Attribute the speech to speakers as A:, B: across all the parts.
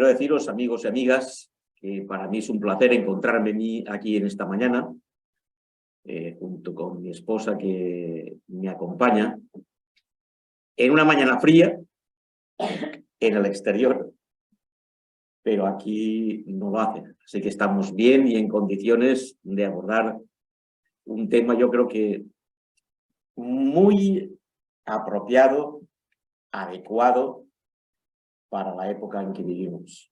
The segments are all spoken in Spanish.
A: quiero deciros, amigos y amigas, que para mí es un placer encontrarme aquí en esta mañana, junto con mi esposa que me acompaña, en una mañana fría, en el exterior, pero aquí no lo hacen. Así que estamos bien y en condiciones de abordar un tema, yo creo que muy apropiado, adecuado para la época en que vivimos.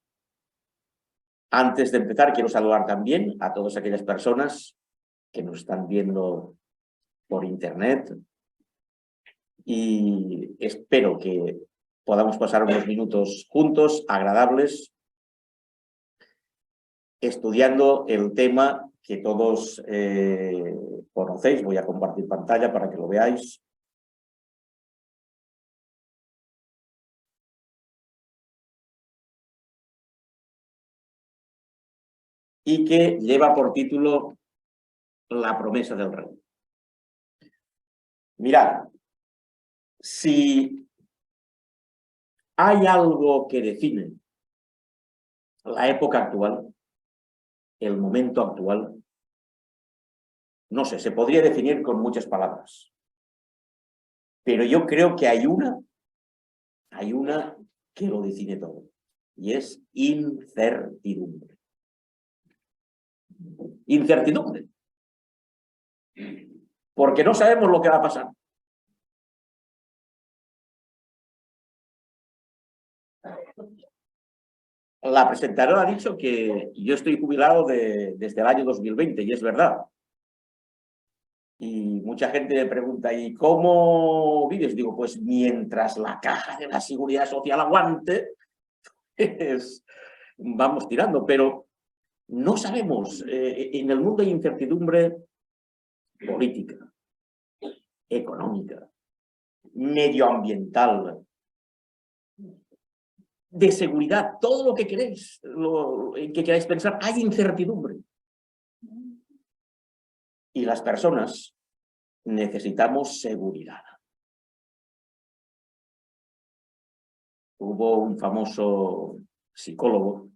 A: Antes de empezar, quiero saludar también a todas aquellas personas que nos están viendo por internet y espero que podamos pasar unos minutos juntos, agradables, estudiando el tema que todos conocéis. Voy a compartir pantalla para que lo veáis. Y que lleva por título La promesa del rey. Mirad, si hay algo que define la época actual, el momento actual, no sé, se podría definir con muchas palabras, pero yo creo que hay una que lo define todo, y es incertidumbre. Incertidumbre. Porque no sabemos lo que va a pasar. La presentadora ha dicho que yo estoy jubilado desde el año 2020, y es verdad. Y mucha gente me pregunta, ¿y cómo vives? Digo, pues mientras la caja de la Seguridad Social aguante, vamos tirando, pero no sabemos. En el mundo hay incertidumbre política, económica, medioambiental, de seguridad, todo lo que queréis, en que queráis pensar, hay incertidumbre. Y las personas necesitamos seguridad. Hubo un famoso psicólogo,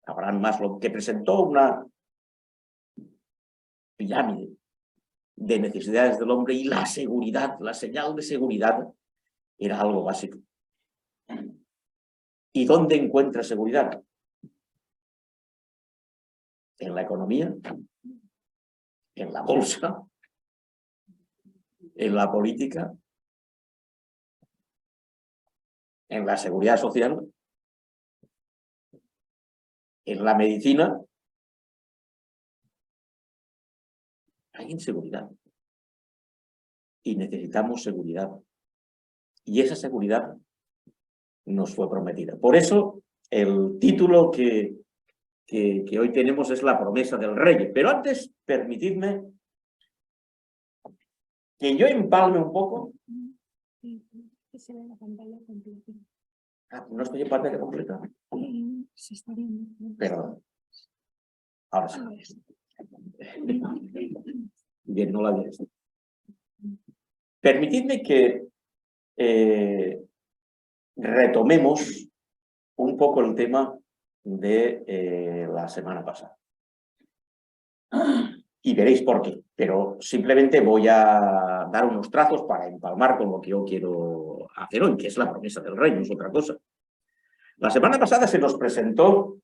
A: Abraham Maslow, que presentó una pirámide de necesidades del hombre y la seguridad, la señal de seguridad, era algo básico. ¿Y dónde encuentra seguridad? En la economía, en la bolsa, en la política, en la seguridad social, en la medicina. Hay inseguridad y necesitamos seguridad. Y esa seguridad nos fue prometida. Por eso el título que hoy tenemos es La promesa del rey. Pero antes, permitidme que yo empalme un poco.
B: Se ve la pantalla completa.
A: No estoy en pantalla completa.
B: Se está viendo.
A: Perdón. Ahora sí. Bien, no la había visto. Permitidme que retomemos un poco el tema de la semana pasada. Y veréis por qué, pero simplemente voy a dar unos trazos para empalmar con lo que yo quiero hacer hoy, que es la promesa del rey, no es otra cosa. La semana pasada se nos presentó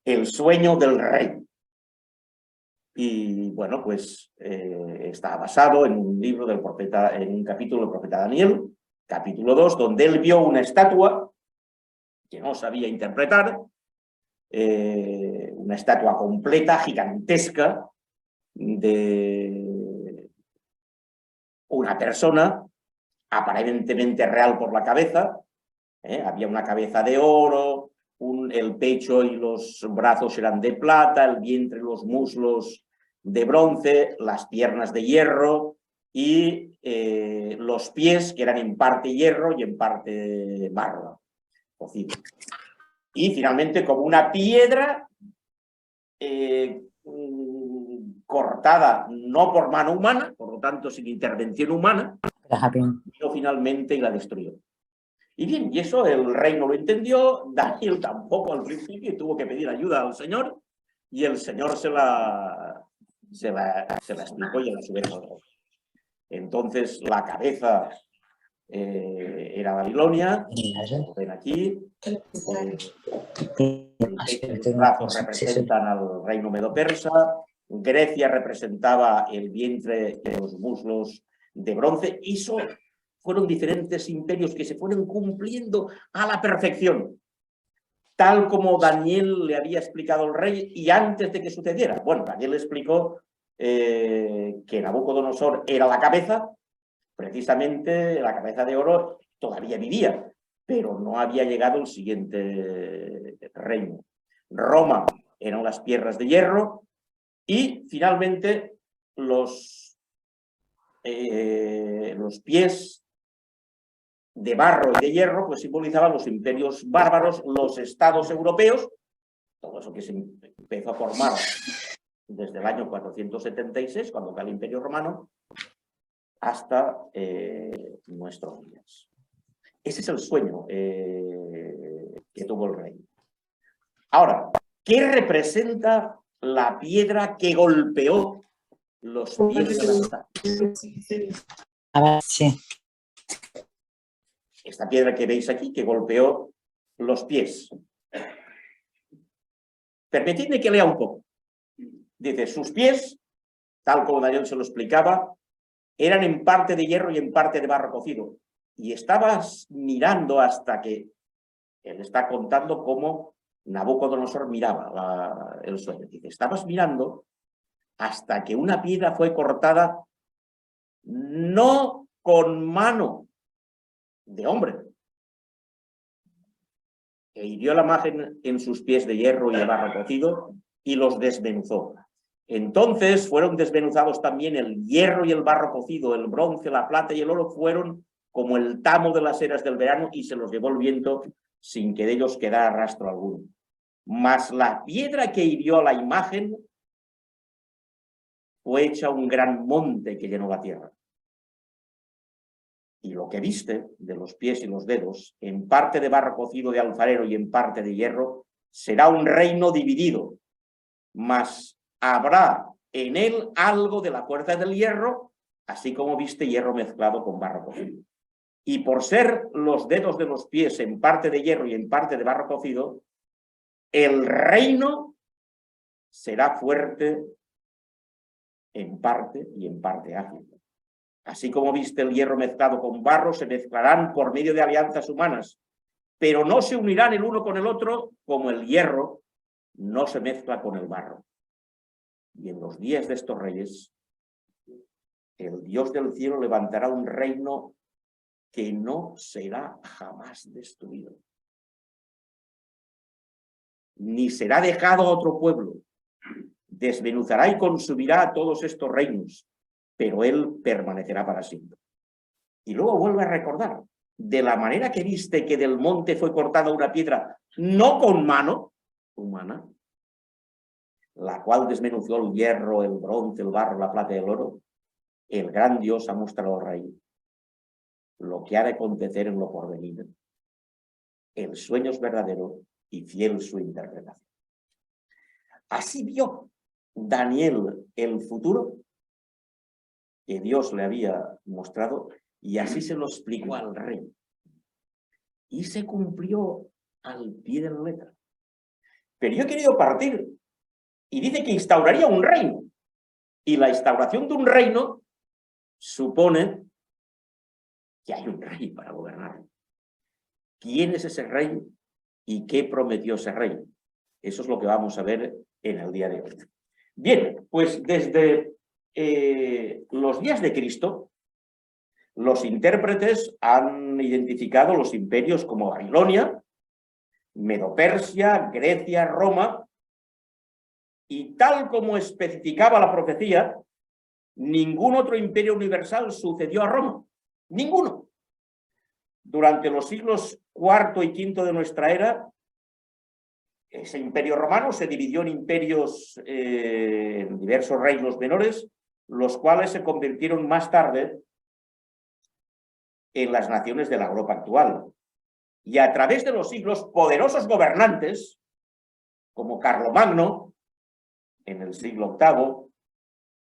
A: el sueño del rey. Y bueno, pues está basado en un libro del profeta, en un capítulo del profeta Daniel, capítulo 2, donde él vio una estatua que no sabía interpretar, una estatua completa, gigantesca, de una persona aparentemente real por la cabeza. Había una cabeza de oro, el pecho y los brazos eran de plata, el vientre y los muslos de bronce, las piernas de hierro y los pies que eran en parte hierro y en parte barro cocido. Y finalmente como una piedra cortada no por mano humana, por lo tanto sin intervención humana, vino finalmente y la destruyó. Y bien, y eso el rey no lo entendió, Daniel tampoco al principio, y tuvo que pedir ayuda al Señor, y el Señor se la explicó y a su vez al rey. Entonces la cabeza era Babilonia, como ven aquí, los brazos representan al reino medo-persa, Grecia representaba el vientre y los muslos de bronce, y fueron diferentes imperios que se fueron cumpliendo a la perfección, tal como Daniel le había explicado al rey y antes de que sucediera. Bueno, Daniel le explicó que Nabucodonosor era la cabeza, precisamente la cabeza de oro todavía vivía, pero no había llegado el siguiente reino. Roma eran las piernas de hierro y finalmente los pies de barro y de hierro pues simbolizaban los imperios bárbaros, los estados europeos, todo eso que se empezó a formar desde el año 476, cuando cae el Imperio Romano, hasta nuestros días. Ese es el sueño que tuvo el rey. Ahora, ¿qué representa la piedra que golpeó los pies de la estatua?
C: A ver, sí.
A: Esta piedra que veis aquí, que golpeó los pies. Permitidme que lea un poco. Dice, sus pies, tal como Daniel se lo explicaba, eran en parte de hierro y en parte de barro cocido. Y estabas mirando hasta que él está contando cómo Nabucodonosor miraba el sueño. Dice, estabas mirando hasta que una piedra fue cortada no con mano de hombre, que hirió la imagen en sus pies de hierro y de barro cocido y los desmenuzó. Entonces fueron desmenuzados también el hierro y el barro cocido, el bronce, la plata y el oro fueron como el tamo de las eras del verano y se los llevó el viento sin que de ellos quedara rastro alguno. Mas la piedra que hirió a la imagen fue hecha un gran monte que llenó la tierra. Y lo que viste de los pies y los dedos, en parte de barro cocido de alfarero y en parte de hierro, será un reino dividido, mas habrá en él algo de la fuerza del hierro, así como viste hierro mezclado con barro cocido. Y por ser los dedos de los pies en parte de hierro y en parte de barro cocido, el reino será fuerte en parte y en parte ágil. Así como viste el hierro mezclado con barro, se mezclarán por medio de alianzas humanas, pero no se unirán el uno con el otro como el hierro no se mezcla con el barro. Y en los días de estos reyes, el Dios del cielo levantará un reino que no será jamás destruido, ni será dejado a otro pueblo. Desmenuzará y consumirá a todos estos reinos, pero él permanecerá para siempre. Y luego vuelve a recordar, de la manera que viste que del monte fue cortada una piedra, no con mano humana, la cual desmenuzó el hierro, el bronce, el barro, la plata y el oro, el gran Dios ha mostrado al rey lo que ha de acontecer en lo porvenir. El sueño es verdadero y fiel su interpretación. Así vio Daniel el futuro que Dios le había mostrado y así se lo explicó al rey. Y se cumplió al pie de la letra. Pero yo he querido partir y dice que instauraría un reino. Y la instauración de un reino supone que hay un rey para gobernar. ¿Quién es ese rey y qué prometió ese rey? Eso es lo que vamos a ver en el día de hoy. Bien, pues desde los días de Cristo, los intérpretes han identificado los imperios como Babilonia, Medo-Persia, Grecia, Roma, y tal como especificaba la profecía, ningún otro imperio universal sucedió a Roma. Ninguno. Durante los siglos IV y V de nuestra era, ese imperio romano se dividió en imperios, en diversos reinos menores, los cuales se convirtieron más tarde en las naciones de la Europa actual. y a través de los siglos poderosos gobernantes como Carlomagno en el siglo VIII,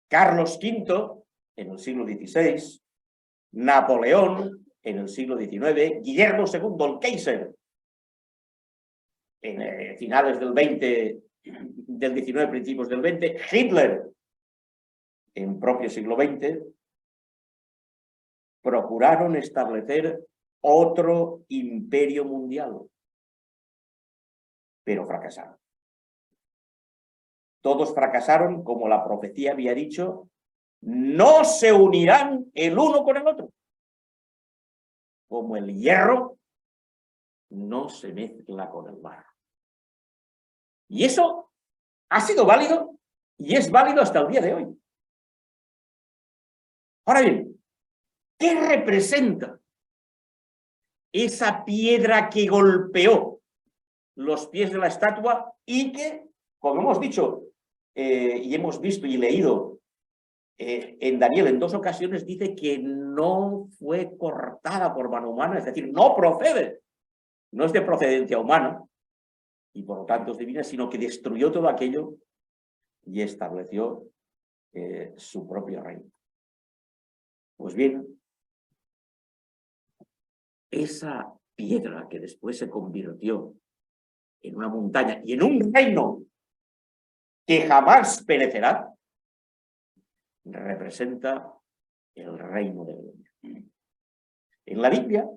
A: Carlos V en el siglo XVI, Napoleón en el siglo XIX, Guillermo II el Kaiser en finales del XIX, principios del XX, Hitler en propio siglo XX, procuraron establecer otro imperio mundial, pero fracasaron. Todos fracasaron, como la profecía había dicho, no se unirán el uno con el otro. Como el hierro no se mezcla con el barro. Y eso ha sido válido y es válido hasta el día de hoy. Ahora bien, ¿qué representa esa piedra que golpeó los pies de la estatua y que, como hemos dicho y hemos visto y leído en Daniel en 2 ocasiones, dice que no fue cortada por mano humana, es decir, no procede, no es de procedencia humana y por lo tanto es divina, sino que destruyó todo aquello y estableció su propio reino? Pues bien, esa piedra que después se convirtió en una montaña y en un reino que jamás perecerá, representa el reino de gloria. En la Biblia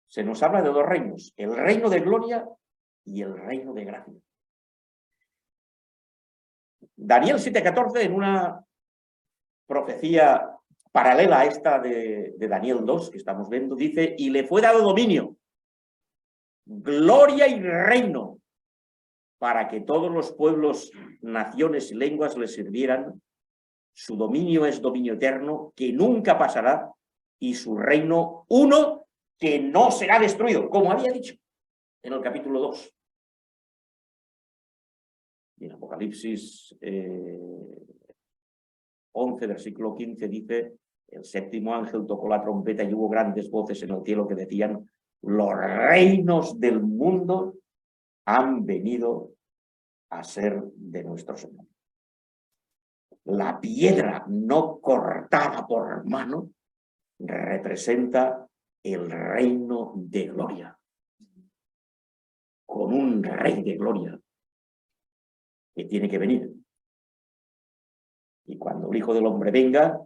A: se nos habla de 2 reinos, el reino de gloria y el reino de gracia. Daniel 7:14, en una profecía paralela a esta de Daniel 2 que estamos viendo, dice: y le fue dado dominio, gloria y reino, para que todos los pueblos, naciones y lenguas le sirvieran. Su dominio es dominio eterno, que nunca pasará, y su reino uno, que no será destruido, como había dicho en el capítulo 2. Y en Apocalipsis 11, versículo 15, dice: el 7º ángel tocó la trompeta y hubo grandes voces en el cielo que decían: los reinos del mundo han venido a ser de nuestro Señor. La piedra no cortada por mano representa el reino de gloria, con un rey de gloria que tiene que venir. Y cuando el Hijo del Hombre venga,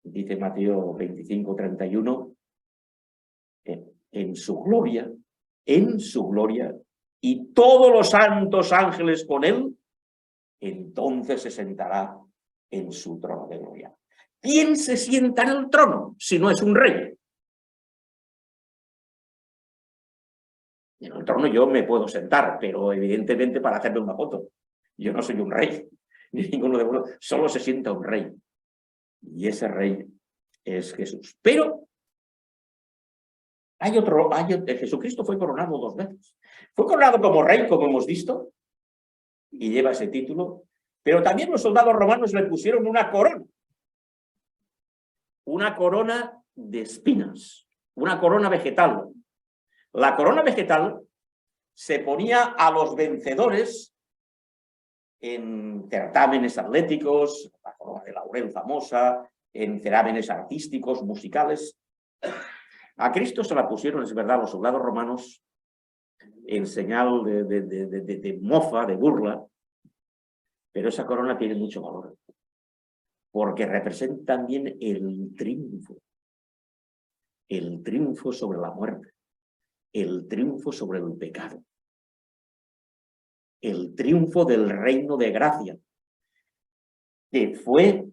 A: dice Mateo 25:31, en su gloria, y todos los santos ángeles con él, entonces se sentará en su trono de gloria. ¿Quién se sienta en el trono si no es un rey? En el trono yo me puedo sentar, pero evidentemente para hacerme una foto. Yo no soy un rey, ni ninguno de vosotros. Solo se sienta un rey. Y ese rey es Jesús. Pero Jesucristo fue coronado 2 veces. Fue coronado como rey, como hemos visto, y lleva ese título, pero también los soldados romanos le pusieron una corona de espinas, una corona vegetal. La corona vegetal se ponía a los vencedores en certámenes atléticos, la corona de laurel famosa, en certámenes artísticos, musicales. A Cristo se la pusieron, es verdad, los soldados romanos en señal de mofa, de burla, pero esa corona tiene mucho valor, porque representa también el triunfo sobre la muerte, el triunfo sobre el pecado, el triunfo del reino de gracia, que fue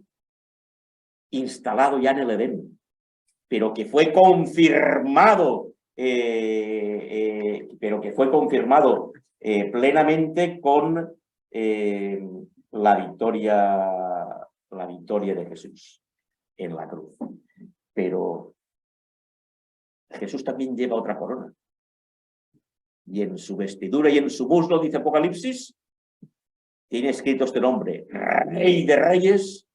A: instalado ya en el Edén, pero que fue confirmado, plenamente con la victoria de Jesús en la cruz. Pero Jesús también lleva otra corona. Y en su vestidura y en su muslo, dice Apocalipsis, tiene escrito este nombre: Rey de Reyes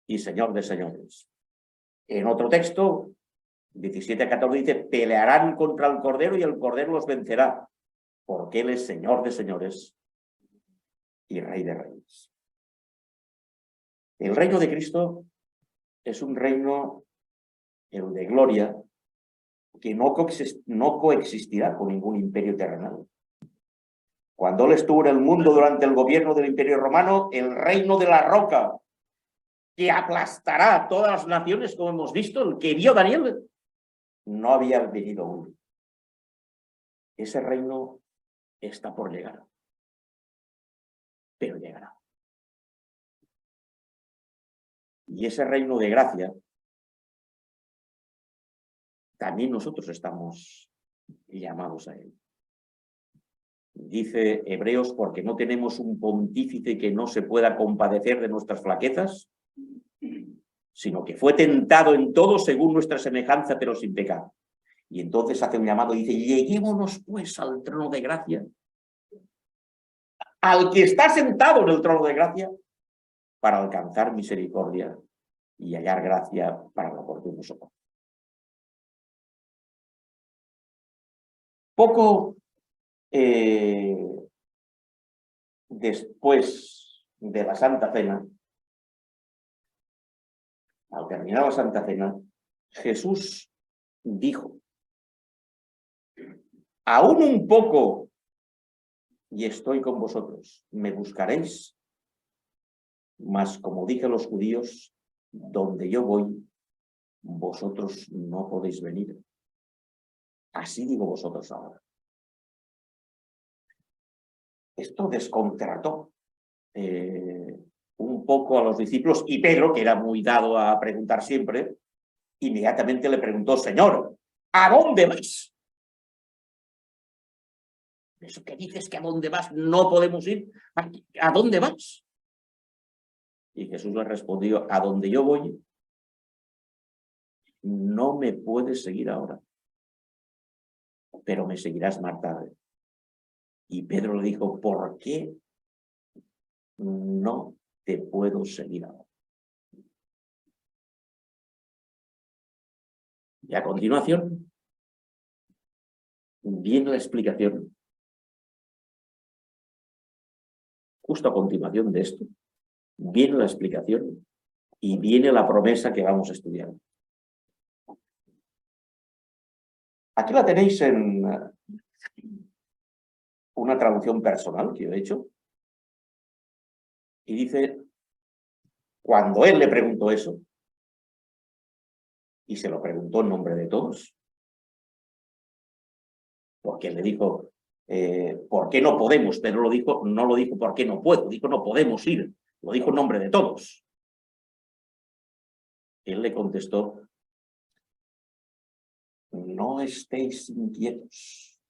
A: y Señor de Señores. En otro texto 17 a 14 dice, pelearán contra el Cordero y el Cordero los vencerá, porque Él es Señor de señores y Rey de reyes. El reino de Cristo es un reino, el de gloria, que no coexistirá con ningún imperio terrenal. Cuando Él estuvo en el mundo durante el gobierno del Imperio Romano, el reino de la roca, que aplastará a todas las naciones, como hemos visto, el que vio Daniel, no había venido aún. Ese reino está por llegar, pero llegará. Y ese reino de gracia, también nosotros estamos llamados a él. Dice Hebreos, porque no tenemos un pontífice que no se pueda compadecer de nuestras flaquezas, sino que fue tentado en todo según nuestra semejanza, pero sin pecado. Y entonces hace un llamado y dice, lleguémonos pues al trono de gracia, al que está sentado en el trono de gracia, para alcanzar misericordia y hallar gracia para el oportuno socorro. Poco después de la Santa Cena, al terminar la Santa Cena, Jesús dijo, aún un poco y estoy con vosotros, me buscaréis, mas como dije a los judíos, donde yo voy, vosotros no podéis venir. Así digo vosotros ahora. Esto desconcertó un poco a los discípulos, y Pedro, que era muy dado a preguntar siempre, inmediatamente le preguntó, Señor, ¿a dónde vas? ¿Eso que dices que a dónde vas no podemos ir? ¿A dónde vas? Y Jesús le respondió, a donde yo voy, no me puedes seguir ahora, pero me seguirás más tarde. Y Pedro le dijo, ¿por qué no te puedo seguir ahora? Y a continuación viene la explicación. Justo a continuación de esto, viene la explicación y viene la promesa que vamos a estudiar. Aquí la tenéis en una traducción personal que yo he hecho. Y dice, cuando él le preguntó eso, y se lo preguntó en nombre de todos, porque él le dijo, ¿por qué no podemos? Pedro lo dijo, no lo dijo ¿por qué no puedo? Dijo, no podemos ir. Lo dijo en nombre de todos. Él le contestó, no estéis inquietos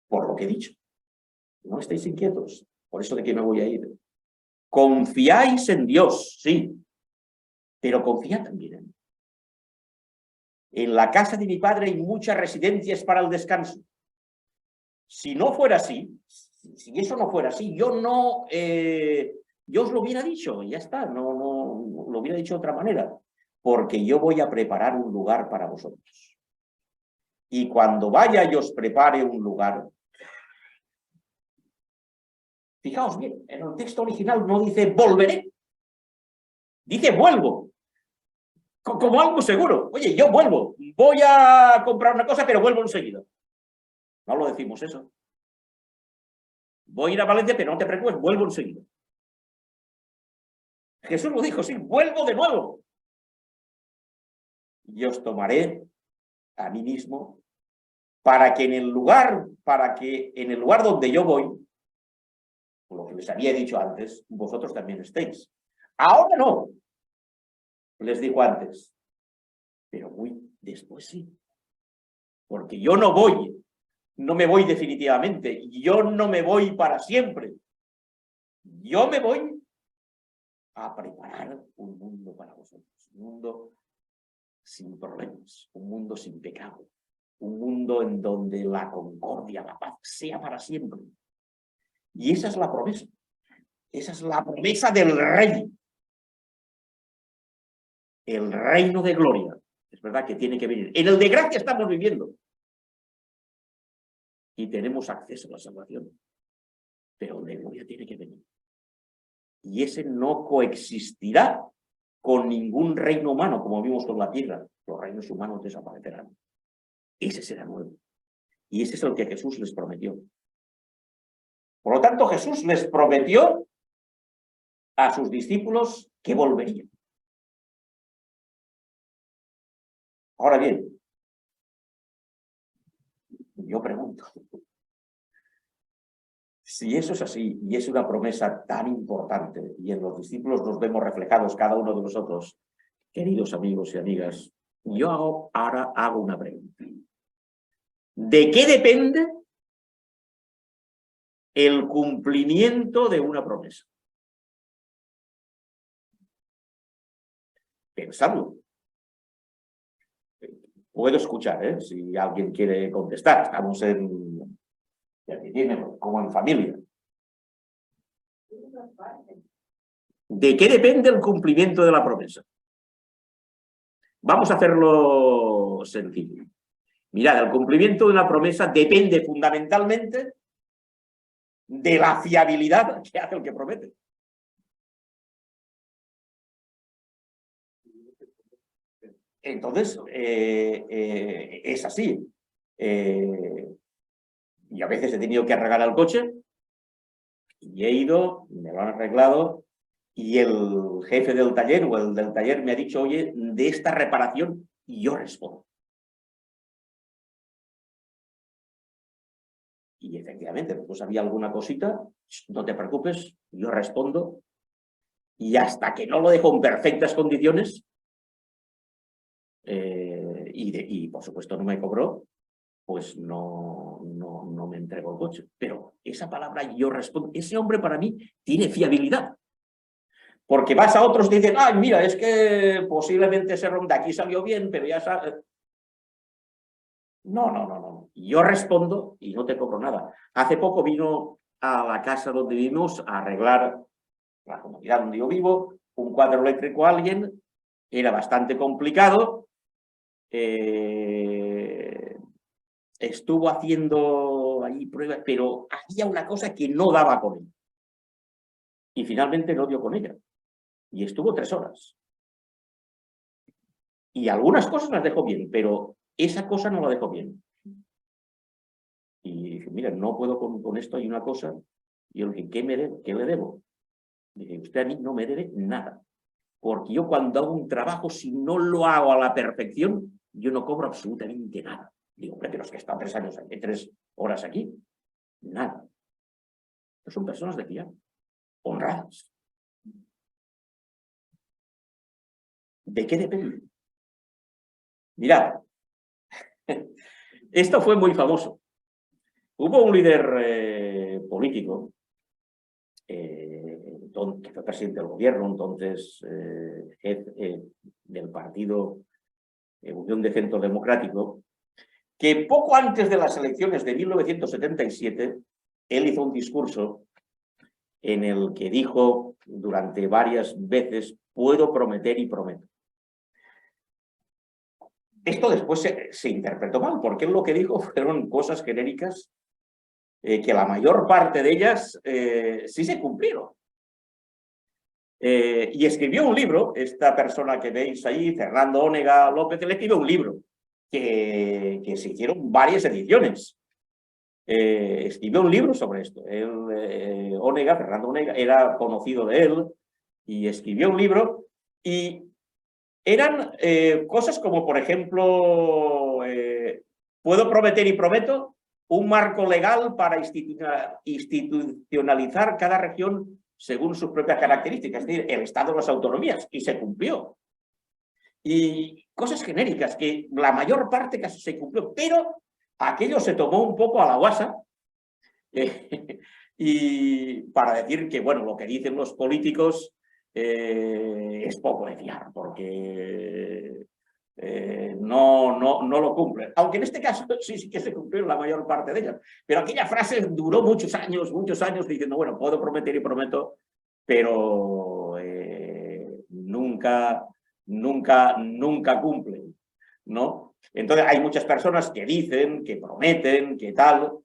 A: por lo que he dicho. No estéis inquietos, por eso de que me voy a ir. Confiáis en Dios, sí, pero confiad también en mí. En la casa de mi padre hay muchas residencias para el descanso. Si no fuera así, si eso no fuera así, yo os lo hubiera dicho, ya está, no lo hubiera dicho de otra manera, porque yo voy a preparar un lugar para vosotros. Y cuando vaya y os prepare un lugar, fijaos bien, en el texto original no dice volveré, dice vuelvo. Como algo seguro. Oye, yo vuelvo, voy a comprar una cosa, pero vuelvo enseguida. No lo decimos eso. Voy a ir a Valencia, pero no te preocupes, vuelvo enseguida. Jesús lo dijo, sí, vuelvo de nuevo. Y os tomaré a mí mismo para que en el lugar donde yo voy, lo que les había dicho antes, vosotros también estéis. Ahora no, les digo antes, pero muy después sí. Porque yo no me voy definitivamente, yo no me voy para siempre. Yo me voy a preparar un mundo para vosotros, un mundo sin problemas, un mundo sin pecado, un mundo en donde la concordia, la paz sea para siempre. Y esa es la promesa del Rey. el reino de gloria, es verdad que tiene que venir. En el de gracia estamos viviendo. Y tenemos acceso a la salvación. Pero el de gloria tiene que venir. Y ese no coexistirá con ningún reino humano, como vimos con la tierra. Los reinos humanos desaparecerán. Ese será nuevo. Y ese es el que Jesús les prometió. Por lo tanto, Jesús les prometió a sus discípulos que volverían. Ahora bien, yo pregunto, si eso es así y es una promesa tan importante y en los discípulos nos vemos reflejados cada uno de nosotros, queridos amigos y amigas, yo ahora hago una pregunta. ¿De qué depende el cumplimiento de una promesa? Pensadlo. Puedo escuchar, si alguien quiere contestar. Estamos como en familia. ¿De qué depende el cumplimiento de la promesa? Vamos a hacerlo sencillo. Mirad, el cumplimiento de una promesa depende fundamentalmente de la fiabilidad que hace el que promete. Entonces, es así. Y a veces he tenido que arreglar el coche y he ido, me lo han arreglado y el jefe del taller o el del taller me ha dicho, oye, de esta reparación, y yo respondo. Y efectivamente, pues había alguna cosita, no te preocupes, yo respondo, y hasta que no lo dejo en perfectas condiciones, y por supuesto no me cobró, pues no me entregó el coche. Pero esa palabra yo respondo, ese hombre para mí tiene fiabilidad. Porque vas a otros y dicen, ay, mira, es que posiblemente ese ron de aquí salió bien, pero ya sabes. No. Yo respondo y no te cobro nada. Hace poco vino a la casa donde vivimos a arreglar la comunidad donde yo vivo, un cuadro eléctrico a alguien, era bastante complicado, estuvo haciendo ahí pruebas, pero había una cosa que no daba con él. Y finalmente no dio con ella. Y estuvo 3 horas. Y algunas cosas las dejó bien, pero esa cosa no la dejó bien. Y dije, mira, no puedo con esto, hay una cosa. Y yo le dije, ¿qué le debo? Dije, usted a mí no me debe nada. Porque yo cuando hago un trabajo, si no lo hago a la perfección, yo no cobro absolutamente nada. Digo, pero es que están 3 años aquí, 3 horas aquí. Nada. No son personas de fiar, honradas. ¿De qué depende? Mirad, esto fue muy famoso. Hubo un líder político, que fue presidente del gobierno, entonces del partido Unión de Centro Democrático, que poco antes de las elecciones de 1977, él hizo un discurso en el que dijo durante varias veces, puedo prometer y prometo. Esto después se interpretó mal, porque él lo que dijo fueron cosas genéricas que la mayor parte de ellas sí se cumplieron. Y escribió un libro, esta persona que veis ahí, Fernando Onega López, él escribió un libro que se hicieron varias ediciones. Escribió un libro sobre esto. Fernando Onega, era conocido de él y escribió un libro y eran cosas como, por ejemplo, puedo prometer y prometo un marco legal para institucionalizar cada región según sus propias características, es decir, el Estado de las autonomías, y se cumplió. Y cosas genéricas que la mayor parte casi se cumplió, pero aquello se tomó un poco a la guasa y para decir que, bueno, lo que dicen los políticos es poco de fiar, porque no lo cumplen. Aunque en este caso sí que se cumplieron la mayor parte de ellas. Pero aquella frase duró muchos años diciendo, bueno, puedo prometer y prometo, pero nunca nunca cumplen, ¿no? Entonces hay muchas personas que dicen, que prometen, que tal,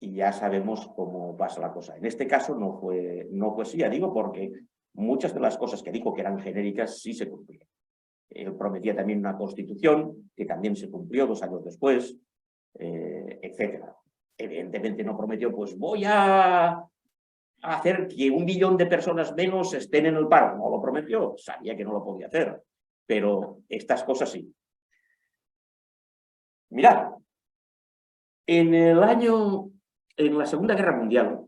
A: y ya sabemos cómo pasa la cosa. En este caso no fue así, ya digo, porque muchas de las cosas que dijo que eran genéricas sí se cumplieron. Él prometía también una constitución, que también se cumplió 2 años después, etcétera. Evidentemente no prometió, pues voy a hacer que 1 billón de personas menos estén en el paro. No lo prometió, sabía que no lo podía hacer, pero estas cosas sí. Mirad, en la Segunda Guerra Mundial,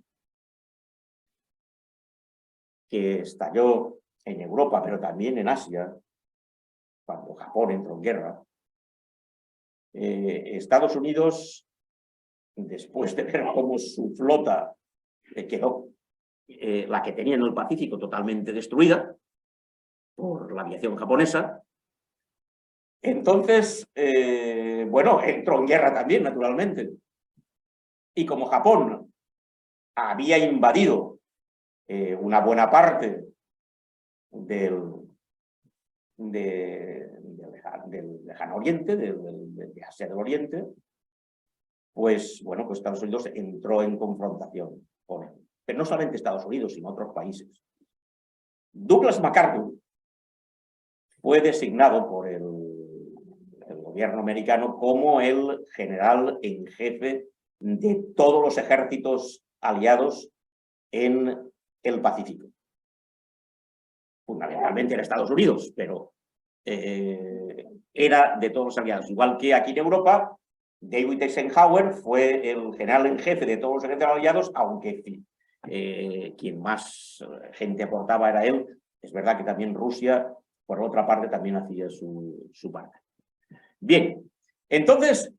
A: que estalló en Europa, pero también en Asia, cuando Japón entró en guerra, Estados Unidos, después de ver cómo su flota quedó, la que tenía en el Pacífico, totalmente destruida por la aviación japonesa, entonces, bueno, entró en guerra también, naturalmente. Y como Japón había invadido una buena parte del lejano oriente, de Asia del Oriente, pues bueno, pues Estados Unidos entró en confrontación con él. Pero no solamente Estados Unidos, sino otros países. Douglas MacArthur fue designado por el gobierno americano como el general en jefe de todos los ejércitos aliados en el Pacífico. Fundamentalmente en Estados Unidos, pero era de todos los aliados. Igual que aquí en Europa, David Eisenhower fue el general en jefe de todos los ejércitos aliados, aunque quien más gente aportaba era él. Es verdad que también Rusia, por otra parte, también hacía su parte. Bien, entonces,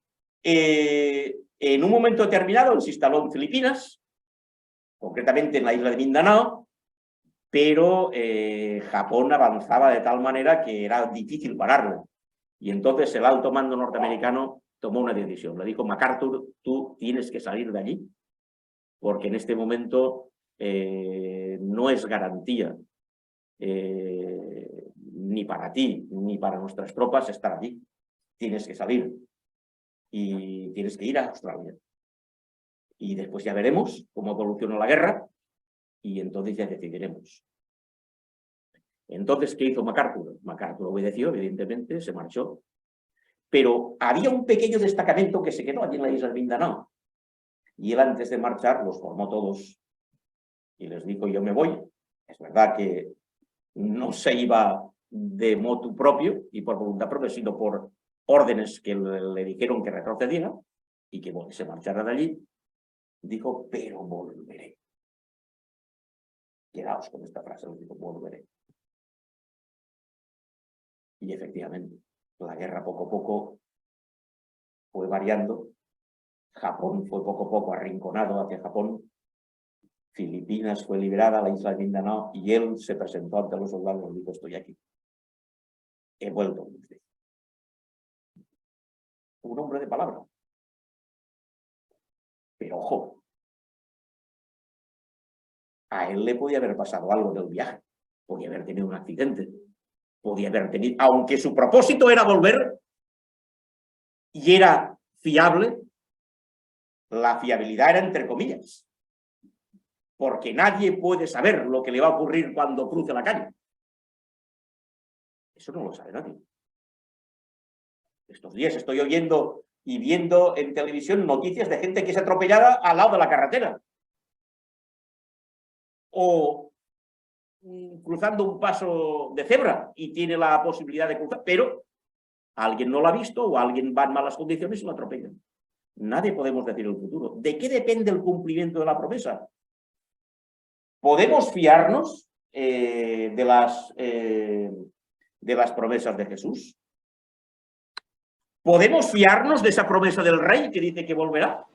A: en un momento determinado él se instaló en Filipinas, concretamente en la isla de Mindanao, pero Japón avanzaba de tal manera que era difícil pararlo. Y entonces el alto mando norteamericano tomó una decisión. Le dijo: MacArthur, tú tienes que salir de allí, porque en este momento no es garantía ni para ti ni para nuestras tropas estar allí. Tienes que salir y tienes que ir a Australia. Y después ya veremos cómo evoluciona la guerra y entonces ya decidiremos. Entonces, ¿qué hizo MacArthur? MacArthur obedeció, evidentemente, se marchó. Pero había un pequeño destacamento que se quedó allí en la isla de Mindanao. Y él, antes de marchar, los formó todos y les dijo: yo me voy. Es verdad que no se iba de motu propio y por voluntad propia, sino por órdenes que le dijeron que retrocediera y que se marchara de allí. Dijo: pero volveré. Quedaos con esta frase, les dijo: volveré. Y efectivamente, la guerra poco a poco fue variando. Japón fue poco a poco arrinconado hacia Japón. Filipinas fue liberada, la isla de Mindanao, y él se presentó ante los soldados y dijo: estoy aquí. He vuelto con usted. Un hombre de palabra. Pero ojo, a él le podía haber pasado algo del viaje. Podía haber tenido un accidente. Podía haber tenido, aunque su propósito era volver y era fiable, la fiabilidad era entre comillas. Porque nadie puede saber lo que le va a ocurrir cuando cruce la calle. Eso no lo sabe nadie. Estos días estoy oyendo y viendo en televisión noticias de gente que es atropellada al lado de la carretera. O cruzando un paso de cebra y tiene la posibilidad de cruzar, pero alguien no lo ha visto o alguien va en malas condiciones y lo atropellan. Nadie podemos decir el futuro. ¿De qué depende el cumplimiento de la promesa? ¿Podemos fiarnos de las promesas de Jesús? ¿Podemos fiarnos de esa promesa del rey que dice que volverá?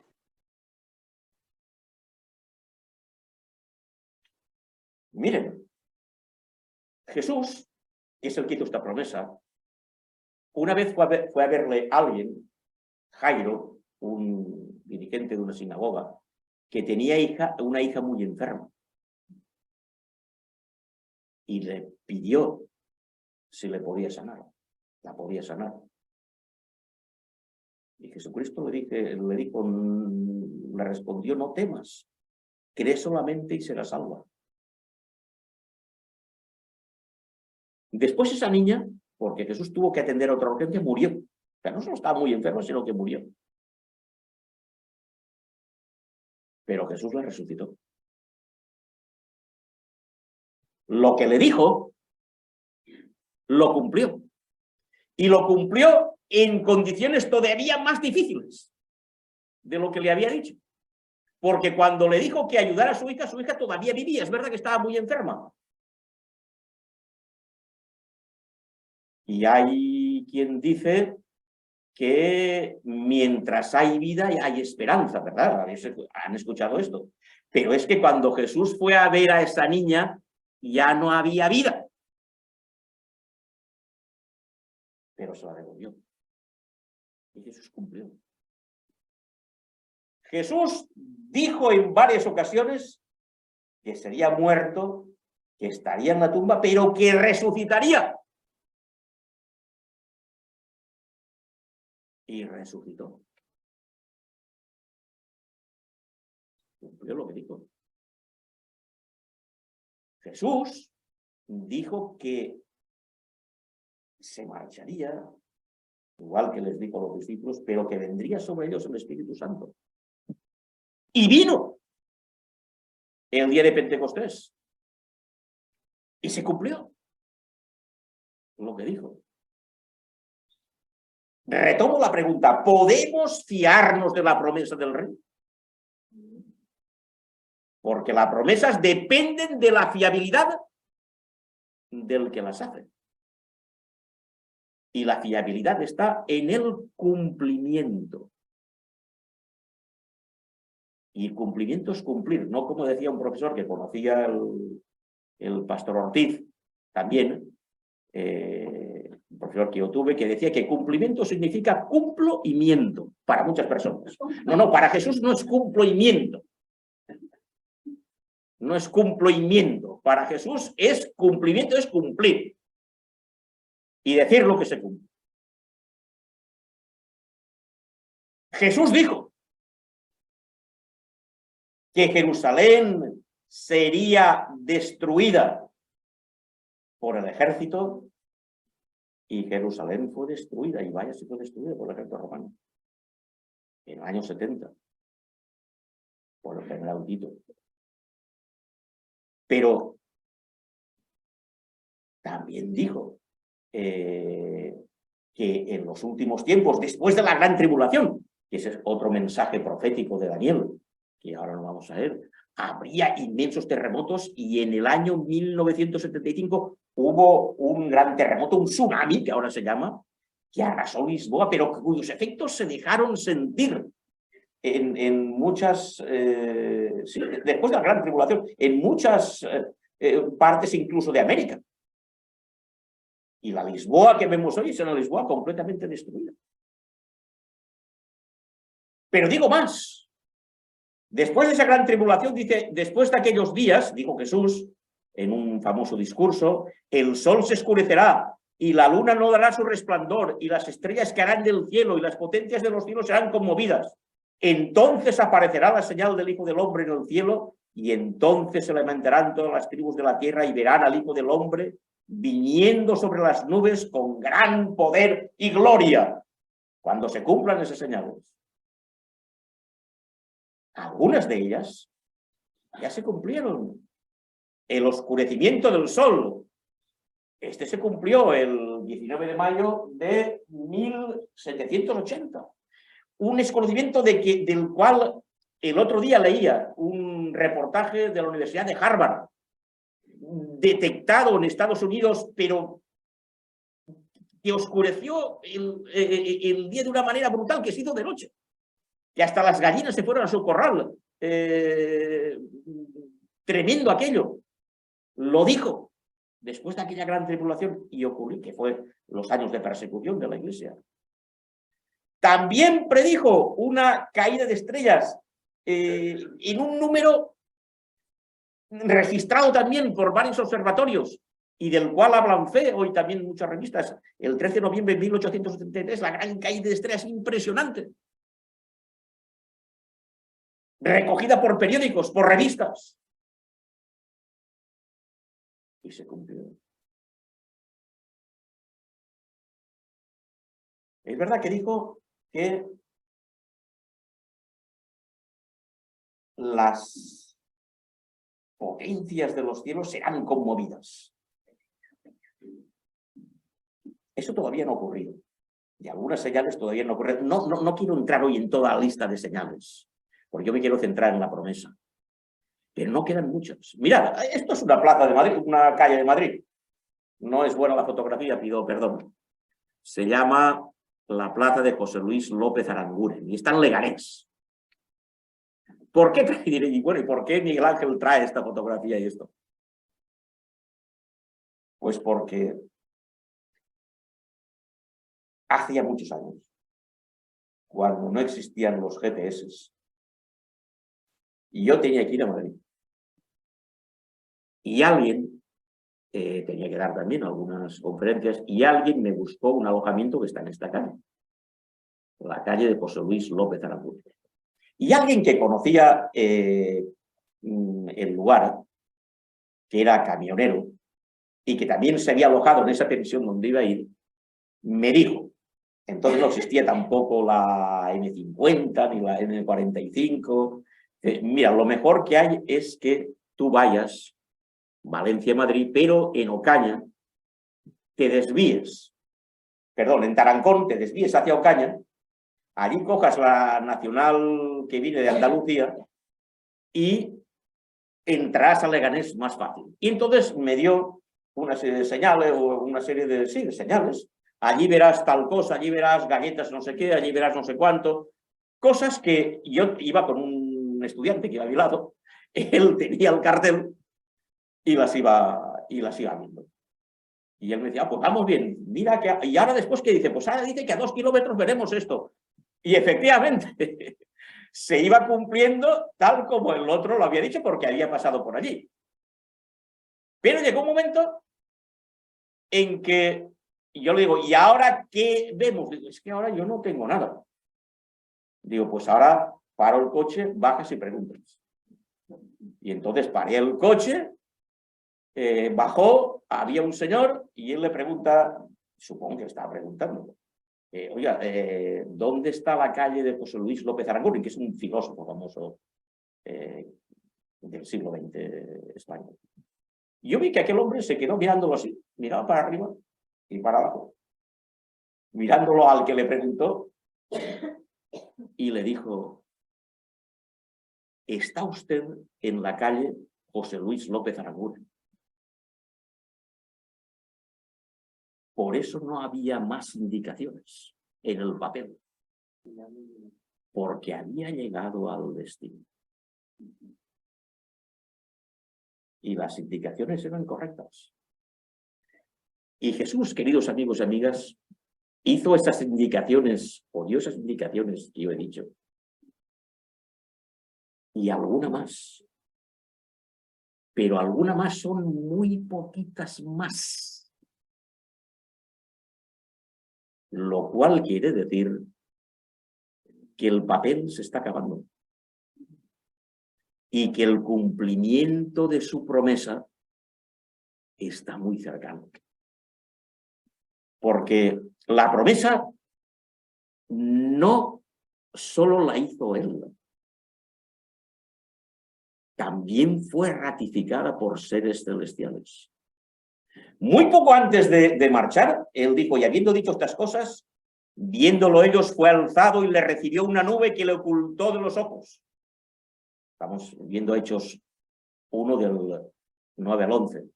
A: Miren, Jesús, que es el que hizo esta promesa, una vez fue a verle a alguien, Jairo, un dirigente de una sinagoga, que tenía una hija muy enferma. Y le pidió si le podía sanar. La podía sanar. Y Jesucristo le respondió, no temas, cree solamente y será salva. Después esa niña, porque Jesús tuvo que atender a otra urgencia, murió. O sea, no solo estaba muy enferma, sino que murió. Pero Jesús la resucitó. Lo que le dijo, lo cumplió. Y lo cumplió en condiciones todavía más difíciles de lo que le había dicho. Porque cuando le dijo que ayudara a su hija todavía vivía. Es verdad que estaba muy enferma. Y hay quien dice que mientras hay vida hay esperanza, ¿verdad? Han escuchado esto. Pero es que cuando Jesús fue a ver a esa niña, ya no había vida. Pero se la devolvió. Y Jesús cumplió. Jesús dijo en varias ocasiones que sería muerto, que estaría en la tumba, pero que resucitaría. Y resucitó. Cumplió lo que dijo. Jesús dijo que se marcharía, igual que les dijo a los discípulos, pero que vendría sobre ellos el Espíritu Santo. Y vino el día de Pentecostés. Y se cumplió lo que dijo. Retomo la pregunta, ¿podemos fiarnos de la promesa del Rey? Porque las promesas dependen de la fiabilidad del que las hace. Y la fiabilidad está en el cumplimiento. Y el cumplimiento es cumplir, no como decía un profesor que conocía el pastor Ortiz, también, un profesor que yo tuve, que decía que cumplimiento significa cumplo y miento para muchas personas. No, para Jesús no es cumplo y miento. No es cumplo y miento. Para Jesús es cumplimiento, es cumplir. Y decir lo que se cumple. Jesús dijo que Jerusalén sería destruida por el ejército, y Jerusalén fue destruida, y vaya si fue destruida por el ejército romano, en el año 70, por el general Tito. Pero también dijo que en los últimos tiempos, después de la gran tribulación, que ese es otro mensaje profético de Daniel, que ahora no vamos a ver, habría inmensos terremotos, y en el año 1975 hubo un gran terremoto, un tsunami, que ahora se llama, que arrasó Lisboa, pero cuyos efectos se dejaron sentir en muchas, sí, después de la gran tribulación, en muchas partes incluso de América. Y la Lisboa que vemos hoy es una Lisboa completamente destruida. Pero digo más. Después de esa gran tribulación, dice, después de aquellos días, dijo Jesús en un famoso discurso, el sol se oscurecerá y la luna no dará su resplandor y las estrellas caerán del cielo y las potencias de los cielos serán conmovidas. Entonces aparecerá la señal del Hijo del Hombre en el cielo, y entonces se levantarán todas las tribus de la tierra y verán al Hijo del Hombre viniendo sobre las nubes con gran poder y gloria. Cuando se cumplan esas señales, algunas de ellas ya se cumplieron. El oscurecimiento del sol, este se cumplió el 19 de mayo de 1780. Un oscurecimiento del cual el otro día leía un reportaje de la Universidad de Harvard, detectado en Estados Unidos, pero que oscureció el día de una manera brutal, que se hizo de noche, que hasta las gallinas se fueron a su corral. Tremendo aquello. Lo dijo después de aquella gran tribulación, y ocurrió, que fue los años de persecución de la Iglesia. También predijo una caída de estrellas en un número registrado también por varios observatorios y del cual hablan fe hoy también muchas revistas. El 13 de noviembre de 1873, la gran caída de estrellas impresionante, recogida por periódicos, por revistas. Y se cumplió. Es verdad que dijo que las potencias de los cielos serán conmovidas. Eso todavía no ha ocurrido. Y algunas señales todavía no ocurren. No quiero entrar hoy en toda la lista de señales, porque yo me quiero centrar en la promesa. Pero no quedan muchas. Mirad, esto es una plaza de Madrid, una calle de Madrid. No es buena la fotografía, pido perdón. Se llama la plaza de José Luis López Aranguren y está en Leganés. ¿Por qué trae? Y bueno, ¿y por qué Miguel Ángel trae esta fotografía y esto? Pues porque hacía muchos años, cuando no existían los GPS, y yo tenía que ir a Madrid. Y alguien, tenía que dar también algunas conferencias, y alguien me buscó un alojamiento que está en esta calle, la calle de José Luis López Aranguren. Y alguien que conocía el lugar, que era camionero, y que también se había alojado en esa pensión donde iba a ir, me dijo, entonces no existía tampoco la M50 ni la M45, mira, lo mejor que hay es que tú vayas Valencia-Madrid, pero en Ocaña te desvíes, perdón, en Tarancón te desvíes hacia Ocaña, allí cojas la nacional que viene de Andalucía y entrarás a Leganés más fácil. Y entonces me dio una serie de señales, o una serie de, sí, de señales. Allí verás tal cosa, allí verás galletas no sé qué, allí verás no sé cuánto. Cosas que yo iba con un estudiante que iba a mi lado, él tenía el cartel y las iba viendo. Y él me decía, pues vamos bien, mira que... Y ahora después, ¿qué dice? Pues ahora dice que a 2 kilómetros veremos esto. Y efectivamente, se iba cumpliendo tal como el otro lo había dicho, porque había pasado por allí. Pero llegó un momento en que yo le digo, ¿y ahora qué vemos? Digo, es que ahora yo no tengo nada. Digo, pues ahora paro el coche, bajas y preguntas. Y entonces paré el coche, bajó, había un señor y él le pregunta, supongo que estaba preguntando, oiga, ¿dónde está la calle de José Luis López Aranguren? Que es un filósofo famoso del siglo XX español. Y yo vi que aquel hombre se quedó mirándolo así, miraba para arriba y para abajo, mirándolo al que le preguntó y le dijo, ¿está usted en la calle José Luis López Aranguren? Por eso no había más indicaciones en el papel, porque había llegado al destino. Y las indicaciones eran correctas. Y Jesús, queridos amigos y amigas, hizo esas indicaciones, o dio esas indicaciones que yo he dicho, y alguna más. Pero alguna más son muy poquitas más. Lo cual quiere decir que el papel se está acabando. Y que el cumplimiento de su promesa está muy cercano. Porque la promesa no solo la hizo él, también fue ratificada por seres celestiales. Muy poco antes de marchar, él dijo, y habiendo dicho estas cosas, viéndolo ellos, fue alzado y le recibió una nube que le ocultó de los ojos. Estamos viendo Hechos 1 del 9 al 11.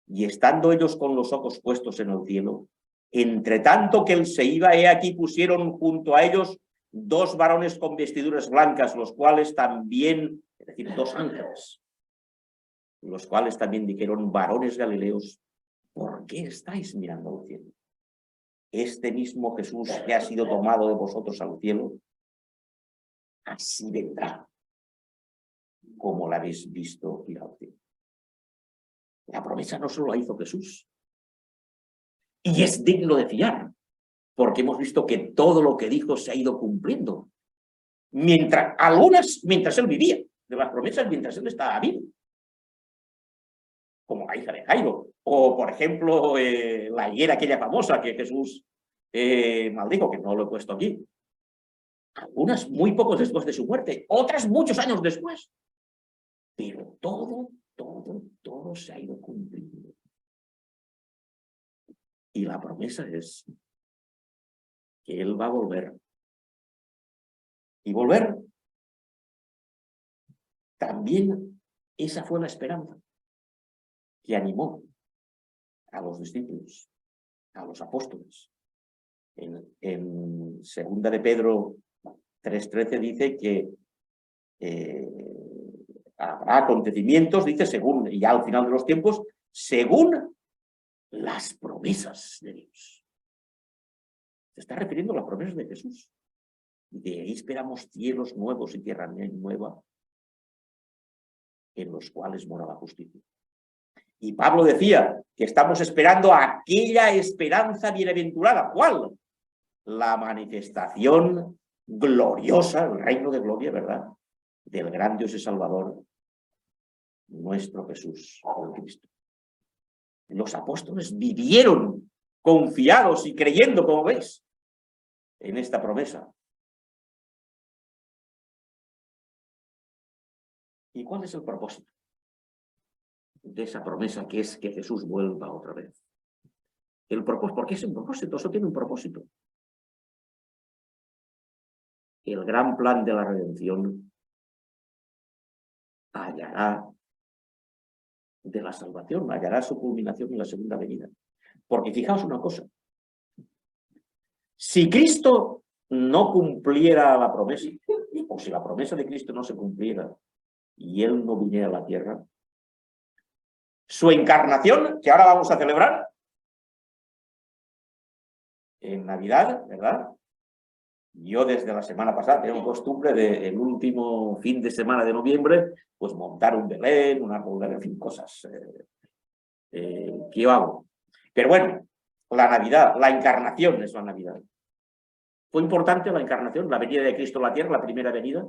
A: Y estando ellos con los ojos puestos en el cielo, entre tanto que él se iba, he aquí pusieron junto a ellos 2 varones con vestiduras blancas, los cuales también, es decir, 2 ángeles, los cuales también dijeron, varones galileos, ¿por qué estáis mirando al cielo? Este mismo Jesús que ha sido tomado de vosotros al cielo, así vendrá, como lo habéis visto ir al cielo. La promesa no solo la hizo Jesús. Y es digno de fiar, porque hemos visto que todo lo que dijo se ha ido cumpliendo. Mientras él vivía, de las promesas mientras él estaba vivo. Como la hija de Jairo, o por ejemplo la higuera aquella famosa que Jesús maldijo, que no lo he puesto aquí. Algunas muy pocos después de su muerte, otras muchos años después. Pero todo se ha ido cumpliendo. Y la promesa es que Él va a volver. Y volver, también esa fue la esperanza que animó a los discípulos, a los apóstoles. En segunda de Pedro 3:13 dice que habrá acontecimientos, dice, según, y ya al final de los tiempos, según las promesas de Dios. Se está refiriendo a las promesas de Jesús. De ahí esperamos cielos nuevos y tierra nueva en los cuales mora la justicia. Y Pablo decía que estamos esperando aquella esperanza bienaventurada. ¿Cuál? La manifestación gloriosa, el reino de gloria, ¿verdad? Del gran Dios y Salvador, nuestro Jesús, el Cristo. Los apóstoles vivieron confiados y creyendo, como veis, en esta promesa. ¿Y cuál es el propósito de esa promesa, que es que Jesús vuelva otra vez? El propósito, ¿por qué es un propósito? Eso tiene un propósito. El gran plan de la redención hallará de la salvación, hallará su culminación en la segunda venida. Porque fijaos una cosa, si Cristo no cumpliera la promesa, o si la promesa de Cristo no se cumpliera y Él no viniera a la tierra, su encarnación, que ahora vamos a celebrar en Navidad, ¿verdad? Yo desde la semana pasada tengo costumbre de el último fin de semana de noviembre, pues montar un Belén, un árbol de, en fin, cosas que yo hago. Pero bueno, la Navidad, la encarnación es la Navidad. ¿Fue importante la encarnación, la venida de Cristo a la tierra, la primera venida?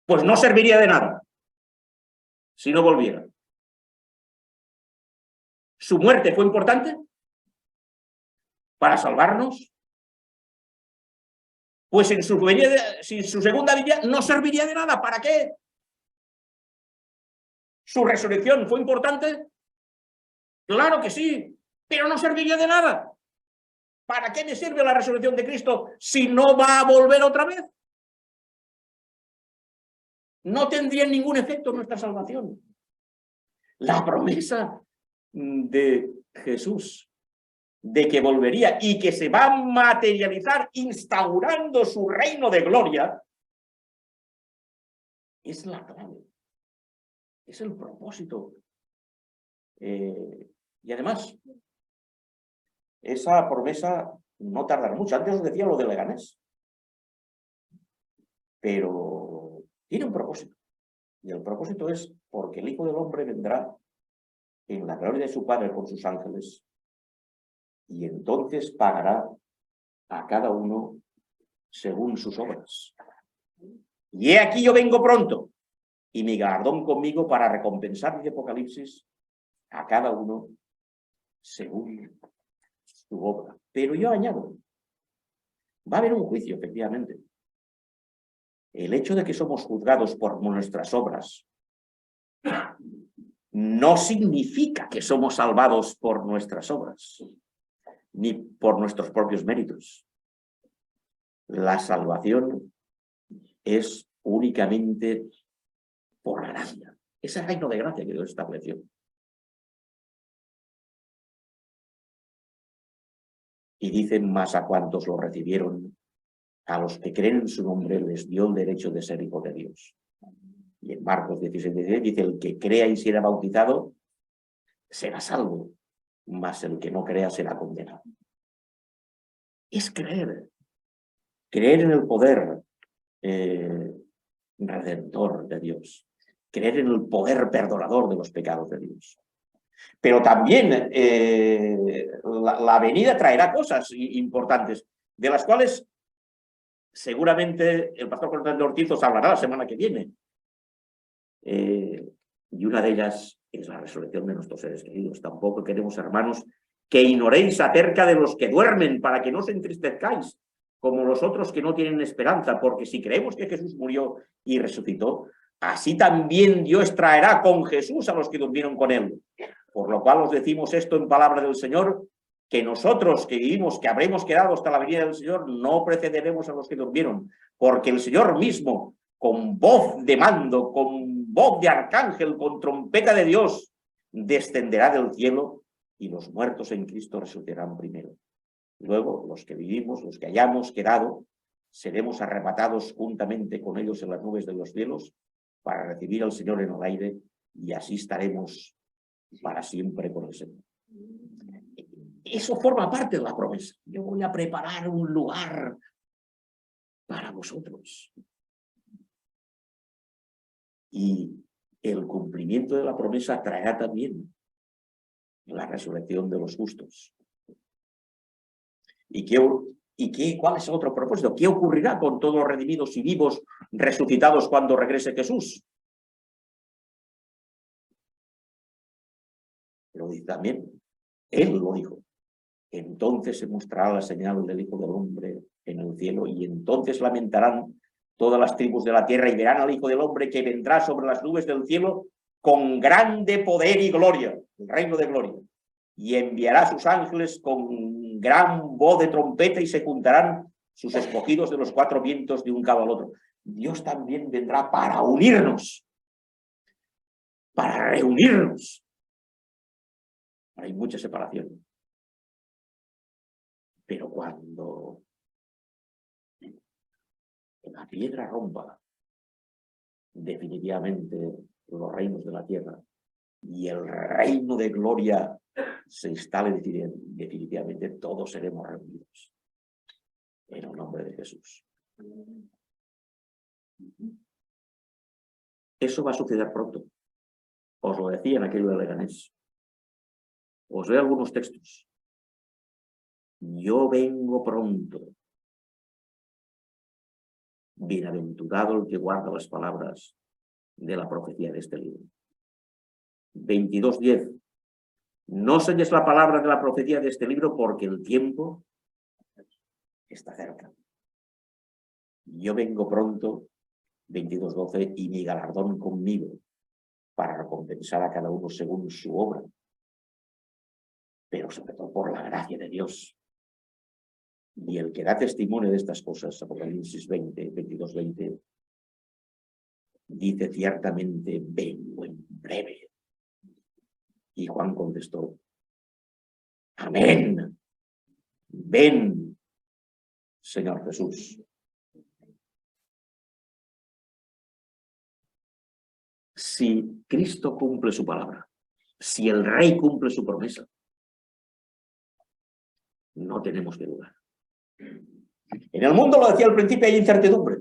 A: Pues no serviría de nada si no volviera. ¿Su muerte fue importante para salvarnos? Pues sin su segunda venida no serviría de nada. ¿Para qué? ¿Su resurrección fue importante? Claro que sí, pero no serviría de nada. ¿Para qué me sirve la resurrección de Cristo si no va a volver otra vez? No tendría ningún efecto en nuestra salvación. La promesa de Jesús de que volvería y que se va a materializar instaurando su reino de gloria es la clave, es el propósito. Y además, esa promesa no tardará mucho. Antes os decía lo de Leganés, pero tiene un propósito. Y el propósito es porque el Hijo del Hombre vendrá en la gloria de su Padre con sus ángeles y entonces pagará a cada uno según sus obras. Y he aquí yo vengo pronto, y mi galardón conmigo para recompensar, dice Apocalipsis, a cada uno según su obra. Pero yo añado, va a haber un juicio, efectivamente. El hecho de que somos juzgados por nuestras obras no significa que somos salvados por nuestras obras, ni por nuestros propios méritos. La salvación es únicamente por la gracia. Ese reino de gracia que Dios estableció. Y dicen más a cuantos lo recibieron, a los que creen en su nombre les dio el derecho de ser hijo de Dios. Y en Marcos 16:16 dice, el que crea y será bautizado será salvo, mas el que no crea será condenado. Es creer en el poder redentor de Dios, creer en el poder perdonador de los pecados de Dios. Pero también la venida traerá cosas importantes, de las cuales seguramente el pastor Constantino Ortiz os hablará la semana que viene. Y una de ellas es la resurrección de nuestros seres queridos. Tampoco queremos, hermanos, que ignoréis acerca de los que duermen, para que no os entristezcáis, como los otros que no tienen esperanza, porque si creemos que Jesús murió y resucitó, así también Dios traerá con Jesús a los que durmieron con él. Por lo cual os decimos esto en palabra del Señor, que nosotros que vivimos, que habremos quedado hasta la venida del Señor, no precederemos a los que durmieron, porque el Señor mismo, con voz de mando, con voz de arcángel, con trompeta de Dios, descenderá del cielo y los muertos en Cristo resucitarán primero. Luego, los que vivimos, los que hayamos quedado, seremos arrebatados juntamente con ellos en las nubes de los cielos para recibir al Señor en el aire, y así estaremos para siempre con el Señor. Eso forma parte de la promesa. Yo voy a preparar un lugar para vosotros. Y el cumplimiento de la promesa traerá también la resurrección de los justos. ¿Cuál es el otro propósito? ¿Qué ocurrirá con todos los redimidos y vivos resucitados cuando regrese Jesús? Lo dice también, él lo dijo. Entonces se mostrará la señal del Hijo del Hombre en el cielo, y entonces lamentarán todas las tribus de la tierra y verán al Hijo del Hombre que vendrá sobre las nubes del cielo con grande poder y gloria, el reino de gloria, y enviará a sus ángeles con gran voz de trompeta y se juntarán sus escogidos de los cuatro vientos de un cabo al otro. Dios también vendrá para unirnos, para reunirnos. Hay mucha separación. Pero cuando la piedra rompa definitivamente los reinos de la tierra y el reino de gloria se instale definitivamente, todos seremos reunidos en el nombre de Jesús. Eso va a suceder pronto. Os lo decía en aquello de Leganés. Os leo algunos textos. Yo vengo pronto. Bienaventurado el que guarda las palabras de la profecía de este libro. 22:10. No selles la palabra de la profecía de este libro, porque el tiempo está cerca. Yo vengo pronto, 22:12, y mi galardón conmigo, para recompensar a cada uno según su obra, pero sobre todo por la gracia de Dios. Y el que da testimonio de estas cosas, Apocalipsis 22:20, dice ciertamente, vengo en breve. Y Juan contestó, amén, ven, Señor Jesús. Si Cristo cumple su palabra, si el Rey cumple su promesa, no tenemos que dudar. En el mundo, lo decía al principio, hay incertidumbre.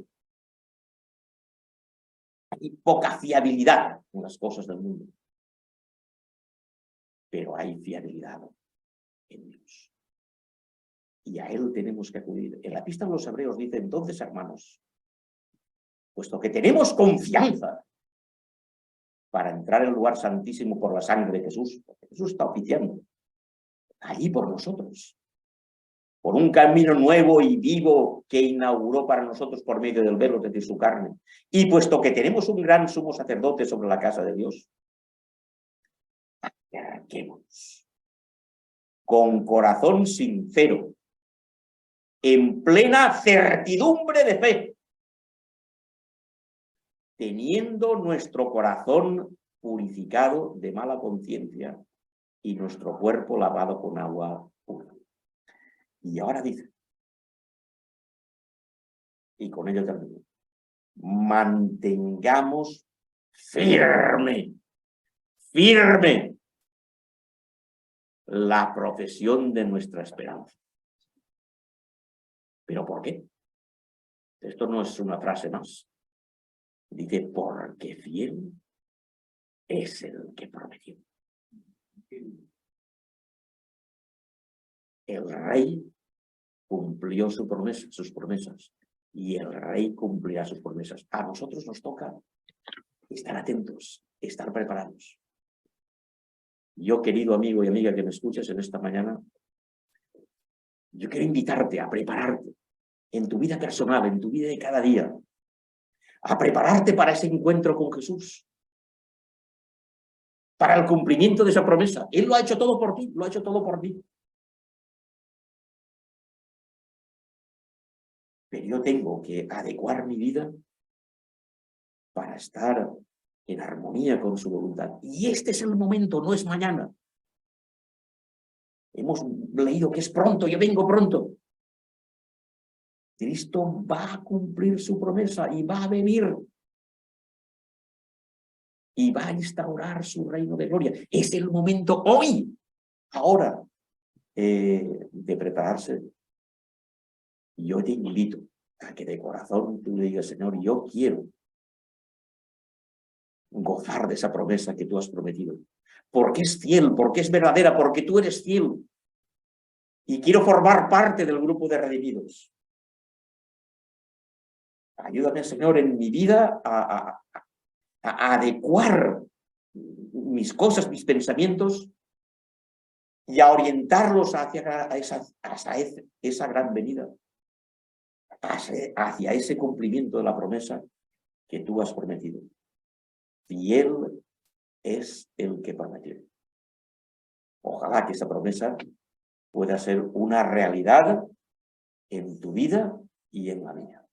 A: Hay poca fiabilidad en las cosas del mundo. Pero hay fiabilidad en Dios. Y a Él tenemos que acudir. En la Epístola a los Hebreos dice, entonces, hermanos, puesto que tenemos confianza para entrar en el lugar santísimo por la sangre de Jesús, porque Jesús está oficiando allí por nosotros, por un camino nuevo y vivo que inauguró para nosotros por medio del velo, es decir, su carne. Y puesto que tenemos un gran sumo sacerdote sobre la casa de Dios, arranquémonos con corazón sincero, en plena certidumbre de fe, teniendo nuestro corazón purificado de mala conciencia y nuestro cuerpo lavado con agua pura. Y ahora dice, y con ello termino, mantengamos firme la profesión de nuestra esperanza. ¿Pero por qué? Esto no es una frase más. Dice, porque fiel es el que prometió. El rey cumplió sus promesas, y el rey cumplirá sus promesas. A nosotros nos toca estar atentos, estar preparados. Yo, querido amigo y amiga que me escuchas en esta mañana, yo quiero invitarte a prepararte en tu vida personal, en tu vida de cada día, a prepararte para ese encuentro con Jesús, para el cumplimiento de esa promesa. Él lo ha hecho todo por ti, lo ha hecho todo por mí. Pero yo tengo que adecuar mi vida para estar en armonía con su voluntad. Y este es el momento, no es mañana. Hemos leído que es pronto, yo vengo pronto. Cristo va a cumplir su promesa y va a venir. Y va a instaurar su reino de gloria. Es el momento hoy, ahora, de prepararse. Yo te invito a que de corazón tú le digas, Señor, yo quiero gozar de esa promesa que tú has prometido. Porque es fiel, porque es verdadera, porque tú eres fiel. Y quiero formar parte del grupo de redimidos. Ayúdame, Señor, en mi vida a adecuar mis cosas, mis pensamientos, y a orientarlos hacia esa gran venida, hacia ese cumplimiento de la promesa que tú has prometido. Fiel es el que prometió. Ojalá que esa promesa pueda ser una realidad en tu vida y en la mía.